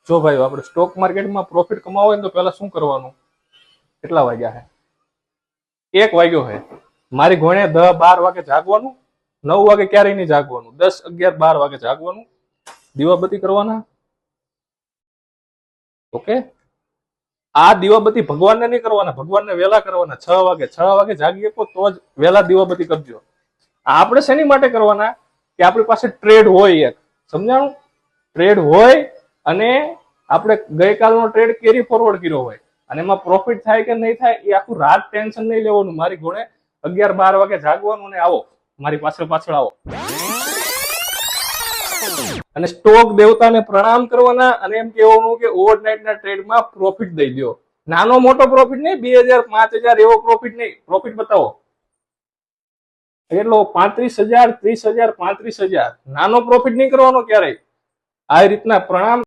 જો ભાઈ આપણે સ્ટોક માર્કેટમાં પ્રોફિટ કમાવો હોય તો પહેલા શું કરવાનું? કેટલા વાગ્યા છે? 1 વાગ્યો છે. મારી ઘોણે 10-12 વાગે જાગવાનું, 9 વાગે ક્યારેય નહીં જાગવાનું, 10, 11, 12 વાગે જાગવાનું, દીવાબત્તી કરવાના. ઓકે, આ દીવાબત્તી ભગવાનને નહીં કરવાના, ભગવાનને વેલા કરવાના. 6 વાગે જાગી શકો તો જ વેલા દીવાબત્તી કરજો. આપણે શેની માટે કરવાના? કે આપણી પાસે ટ્રેડ હોય, એક સમજાણું? ટ્રેડ હોય અને આપણે ગઈકાલનો ટ્રેડ કેરી ફોરવર્ડ કર્યો હોય અને એમાં પ્રોફિટ થાય કે નહીં થાય એ આખું રાત ટેન્શન નહીં લેવાનું. મારી ઘોડે 11-12 વાગે જાગવાનું ને આવો મારી પાછળ આવો અને સ્ટોક દેવતાને પ્રણામ કરવાના અને એમ કહેવાનું કે ઓવરનાઇટ ના ટ્રેડમાં પ્રોફિટ દઈ દો. નાનો મોટો પ્રોફિટ નહીં, 2000, 5000 એવો પ્રોફિટ નહીં. પ્રોફિટ બતાવો એટલો 35,000, 30,000, 35,000. નાનો પ્રોફિટ નહીં કરવાનો ક્યારેય. આ રીતના પ્રણામ